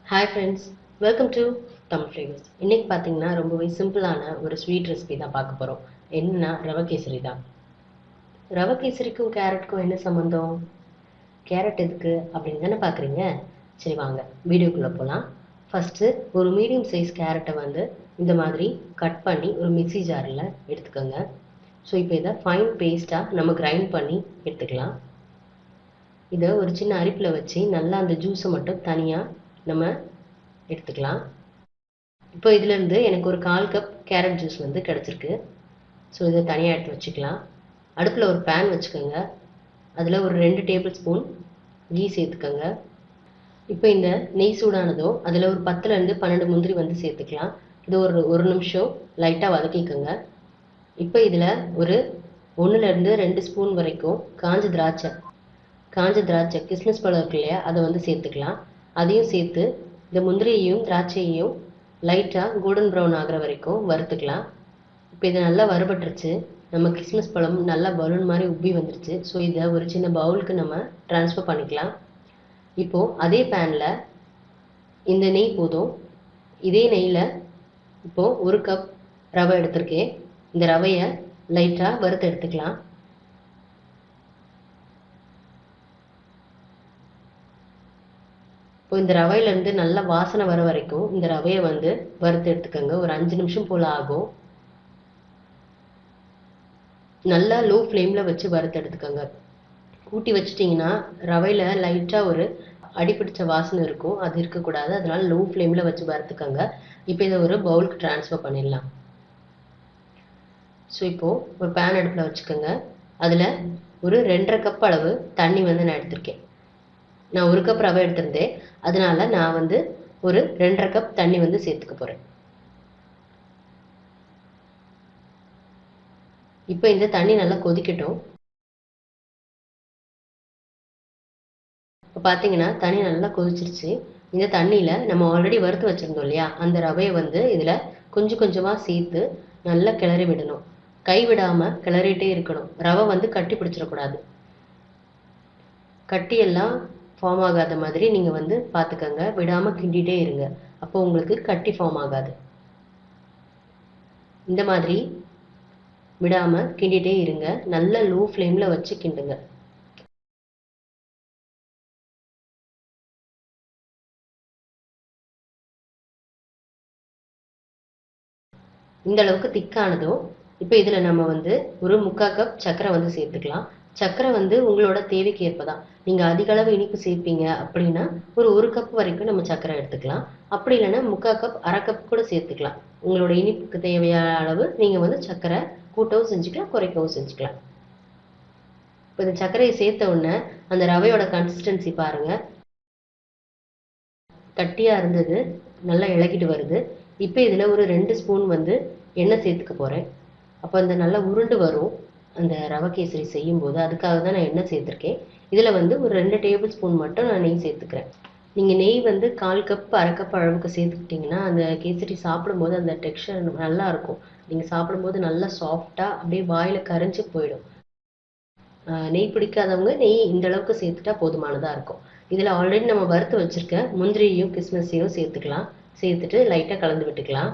Hi friends, welcome to Tamil flavours. இன்னைக்கு பார்த்தீங்கன்னா ரொம்பவே சிம்பிளான ஒரு ஸ்வீட் ரெசிபி தான் பார்க்க போகிறோம். என்னன்னா ரவை கேசரி தான். ரவை கேசரிக்கும் கேரட்டுக்கும் என்ன சம்மந்தம்? கேரட் எதுக்கு அப்படின்னு தானே பார்க்குறீங்க. சரி வாங்க வீடியோக்குள்ளே போகலாம். ஃபஸ்ட்டு ஒரு மீடியம் சைஸ் கேரட்டை வந்து இந்த மாதிரி கட் பண்ணி ஒரு மிக்ஸி ஜாரில் எடுத்துக்கோங்க. ஸோ இப்போ இதை ஃபைன் பேஸ்ட்டாக நம்ம கிரைண்ட் பண்ணி எடுத்துக்கலாம். இதை ஒரு சின்ன அரிப்பில் வச்சு நல்லா அந்த ஜூஸை மட்டும் தனியாக நம்ம எடுத்துக்கலாம். இப்போ இதிலேருந்து எனக்கு ஒரு 1/4 கப் கேரட் ஜூஸ் வந்து கிடச்சிருக்கு. ஸோ இதை தனியாக எடுத்து வச்சுக்கலாம். அடுப்பில் ஒரு பேன் வச்சுக்கோங்க. அதில் ஒரு 2 டேபிள் ஸ்பூன் கீ சேர்த்துக்கோங்க. இப்போ இந்த நெய் சூடானதோ அதில் ஒரு 10லேருந்து 12 முந்திரி வந்து சேர்த்துக்கலாம். இது ஒரு நிமிஷம் லைட்டாக வதக்கிக்கோங்க. இப்போ இதில் ஒரு 1லேருந்து 2 ஸ்பூன் வரைக்கும் காஞ்ச திராட்சை கிஸ்மிஸ் பழம் இருக்கு இல்லையா, அதை வந்து சேர்த்துக்கலாம். அதையும் சேர்த்து இந்த முந்திரியையும் திராட்சையையும் லைட்டாக கோல்டன் ப்ரௌன் ஆகிற வரைக்கும் வறுத்துக்கலாம். இப்போ இது நல்லா வறுபட்டுருச்சு. நம்ம கிஸ்மிஸ் பழம் நல்லா பலூன் மாதிரி உப்பி வந்துருச்சு. ஸோ இதை ஒரு சின்ன பவுலுக்கு நம்ம ட்ரான்ஸ்ஃபர் பண்ணிக்கலாம். இப்போது அதே பேனில் இந்த நெய் போதும். இதே நெய்யில் இப்போது 1 கப் ரவை எடுத்திருக்கேன். இந்த ரவையை லைட்டாக வறுத்து எடுத்துக்கலாம். இப்போ இந்த ரவையிலேருந்து நல்லா வாசனை வர வரைக்கும் இந்த ரவையை வந்து வறுத்து எடுத்துக்கோங்க. ஒரு 5 நிமிஷம் போல் ஆகும். நல்லா லோ ஃப்ளேமில் வச்சு வறுத்து எடுத்துக்கோங்க. கூட்டி வச்சிட்டிங்கன்னா ரவையில் லைட்டாக ஒரு அடிப்பிடிச்ச வாசனை இருக்கும். அது இருக்கக்கூடாது. அதனால லோ ஃப்ளேமில் வச்சு வறுத்துக்கோங்க. இப்போ இதை ஒரு பவுலுக்கு ட்ரான்ஸ்ஃபர் பண்ணிடலாம். ஸோ இப்போது ஒரு பேன் அடுப்பில் வச்சுக்கோங்க. அதில் ஒரு 2.5 கப் அளவு தண்ணி வந்து நான் எடுத்திருக்கேன். நான் 1 கப் ரவை எடுத்திருந்தேன். அதனால நான் வந்து ஒரு 2.5 கப் தண்ணி வந்து சேர்த்துக்க போகிறேன். இப்போ இந்த தண்ணி நல்லா கொதிக்கட்டும். இப்போ பார்த்தீங்கன்னா தண்ணி நல்லா கொதிச்சிருச்சு. இந்த தண்ணியில் நம்ம ஆல்ரெடி வறுத்து வச்சுருந்தோம் இல்லையா, அந்த ரவையை வந்து இதில் கொஞ்சம் கொஞ்சமாக சேர்த்து நல்லா கிளறி விடணும். கை விடாமல் கிளறிட்டே இருக்கணும். ரவை வந்து கட்டி பிடிச்சிடக்கூடாது. கட்டியெல்லாம் ஃபார்ம் ஆகாத மாதிரி நீங்கள் வந்து பார்த்துக்கங்க. விடாமல் கிண்டிகிட்டே இருங்க. அப்போ உங்களுக்கு கட்டி ஃபார்ம் ஆகாது. இந்த மாதிரி விடாமல் கிண்டிகிட்டே இருங்க. நல்ல லோ ஃப்ளேமில் வச்சு கிண்டுங்க. இந்த அளவுக்கு திக்கானதும் இப்போ இதில் நம்ம வந்து ஒரு 3/4 கப் சர்க்கரை வந்து சேர்த்துக்கலாம். சர்க்கரை வந்து உங்களோட தேவைக்கு ஏற்பதான். நீங்கள் அதிக அளவு இனிப்பு சேர்ப்பீங்க அப்படின்னா ஒரு கப் வரைக்கும் நம்ம சர்க்கரை எடுத்துக்கலாம். அப்படி இல்லைன்னா 3/4 கப், 1/2 கப் கூட சேர்த்துக்கலாம். உங்களோட இனிப்புக்கு தேவையான அளவு நீங்கள் வந்து சர்க்கரை கூட்டவும் செஞ்சுக்கலாம், குறைக்கவும் செஞ்சுக்கலாம். இப்போ இந்த சர்க்கரையை சேர்த்த உடனே அந்த ரவையோட கன்சிஸ்டன்சி பாருங்கள். கட்டியாக இருந்தது நல்லா இளக்கிட்டு வருது. இப்போ இதில் ஒரு 2 ஸ்பூன் வந்து எண்ணெய் சேர்த்துக்க போகிறேன். அப்போ அந்த நல்லா உருண்டு வரும் அந்த ரவை கேசரி செய்யும்போது. அதுக்காக தான் நான் எண்ணெய் சேர்த்துருக்கேன். இதில் வந்து ஒரு 2 டேபிள் ஸ்பூன் மட்டும் நான் நெய் சேர்த்துக்கிறேன். நீங்கள் நெய் வந்து 1/4 கப், 1/2 கப் அளவுக்கு சேர்த்துக்கிட்டிங்கன்னா அந்த கேசரி சாப்பிடும்போது அந்த டெக்ஸ்சர் நல்லா இருக்கும். நீங்கள் சாப்பிடும்போது நல்லா சாஃப்டாக அப்படியே வாயில் கரைஞ்சி போயிடும். நெய் பிடிக்காதவங்க நெய் இந்த அளவுக்கு சேர்த்துட்டா போதுமானதாக இருக்கும். இதில் ஆல்ரெடி நம்ம வறுத்து வச்சுருக்க முந்திரியையும் கிஸ்மிஸையும் சேர்த்துக்கலாம். சேர்த்துட்டு லைட்டாக கலந்து விட்டுக்கலாம்.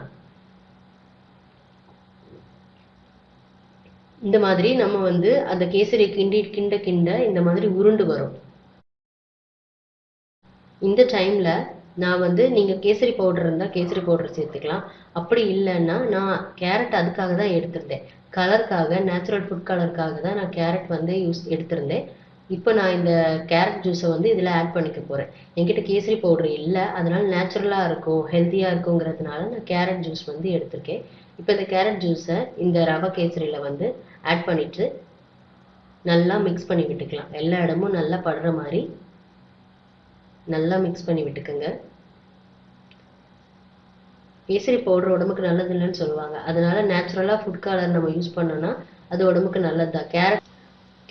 இந்த மாதிரி நம்ம வந்து அந்த கேசரி கிண்ட கிண்ட இந்த மாதிரி உருண்டு வரும். இந்த டைமில் நான் வந்து நீங்கள் கேசரி பவுடர் இருந்தால் கேசரி பவுடர் சேர்த்துக்கலாம். அப்படி இல்லைன்னா நான் கேரட் அதுக்காக தான் எடுத்திருந்தேன். கலருக்காக, நேச்சுரல் ஃபுட் கலருக்காக தான் நான் கேரட் வந்து எடுத்திருந்தேன். இப்போ நான் இந்த கேரட் ஜூஸை வந்து இதில் ஆட் பண்ணிக்க போகிறேன். என்கிட்ட கேசரி பவுடர் இல்லை, அதனால் நேச்சுரலாக இருக்கும், ஹெல்த்தியாக இருக்குங்கிறதுனால நான் கேரட் ஜூஸ் வந்து எடுத்திருக்கேன். இப்போ இந்த கேரட் ஜூஸை இந்த ரவை கேசரியில் வந்து ஆட் பண்ணிவிட்டு நல்லா மிக்ஸ் பண்ணி விட்டுக்கலாம். எல்லா இடமும் நல்லா படுற மாதிரி நல்லா மிக்ஸ் பண்ணி விட்டுக்குங்க. கேசரி பவுடர் உடம்புக்கு நல்லது இல்லைன்னு சொல்லுவாங்க. அதனால நேச்சுரலாக ஃபுட் கலர் நம்ம யூஸ் பண்ணோன்னா அது உடம்புக்கு நல்லது தான்.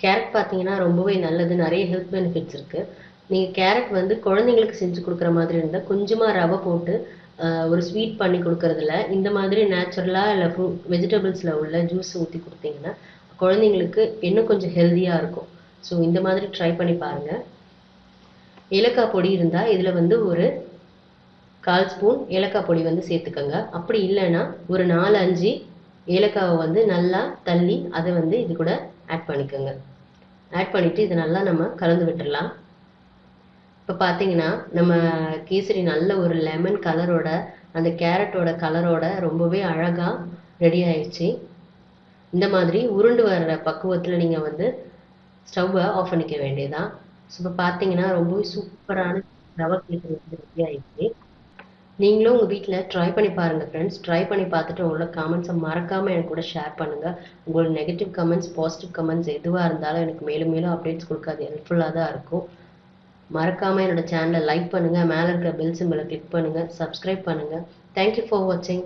கேரட் பார்த்தீங்கன்னா ரொம்பவே நல்லது. நிறைய ஹெல்த் பெனிஃபிட்ஸ் இருக்குது. நீங்கள் கேரட் வந்து குழந்தைங்களுக்கு செஞ்சு கொடுக்குற மாதிரி இருந்தால் கொஞ்சமாக ரவை போட்டு ஒரு ஸ்வீட் பண்ணி கொடுக்குறதுல இந்த மாதிரி நேச்சுரலாக இல்லை வெஜிடபிள்ஸில் உள்ள ஜூஸ் ஊற்றி கொடுத்தீங்கன்னா குழந்தைங்களுக்கு இன்னும் கொஞ்சம் ஹெல்த்தியாக இருக்கும். ஸோ இந்த மாதிரி ட்ரை பண்ணி பாருங்கள். ஏலக்காய் பொடி இருந்தால் இதில் வந்து ஒரு 1/4 ஸ்பூன் ஏலக்காய் பொடி வந்து சேர்த்துக்கோங்க. அப்படி இல்லைன்னா ஒரு 4, 5 ஏலக்காவை வந்து நல்லா தள்ளி அதை வந்து இது கூட ஆட் பண்ணிக்கோங்க. ஆட் பண்ணிட்டு இதை நல்லா நம்ம கலந்து விட்டுறலாம். இப்போ பார்த்தீங்கன்னா நம்ம கேசரி நல்ல ஒரு லெமன் கலரோட அந்த கேரட்டோட கலரோட ரொம்பவே அழகாக ரெடி ஆயிடுச்சு. இந்த மாதிரி உருண்டு வர்ற பக்குவத்தில் நீங்கள் வந்து ஸ்டவ்வை ஆஃப் பண்ணிக்க வேண்டியதான். ஸோ இப்போ பார்த்தீங்கன்னா ரொம்பவே சூப்பரான ரவை கேசரி வந்து ரெடி ஆயிடுச்சு. நீங்களும் உங்கள் வீட்டில் ட்ரை பண்ணி பாருங்கள் ஃப்ரெண்ட்ஸ். ட்ரை பண்ணி பார்த்துட்டு உங்களோட கமெண்ட்ஸை மறக்காமல் எனக்கு கூட ஷேர் பண்ணுங்கள். உங்களோட நெகட்டிவ் கமெண்ட்ஸ், பாசிட்டிவ் கமெண்ட்ஸ் எதுவாக இருந்தாலும் எனக்கு மேலும் மேலும் அப்டேட்ஸ் கொடுக்காது ஹெல்ப்ஃபுல்லாக தான் இருக்கும். மறக்காமல் என்னோட சேனலை லைக் பண்ணுங்கள், மேலே இருக்கிற பெல் சிம்பிளை கிளிக் பண்ணுங்கள், சப்ஸ்கிரைப் பண்ணுங்கள். தேங்க்யூ ஃபார் வாட்சிங்.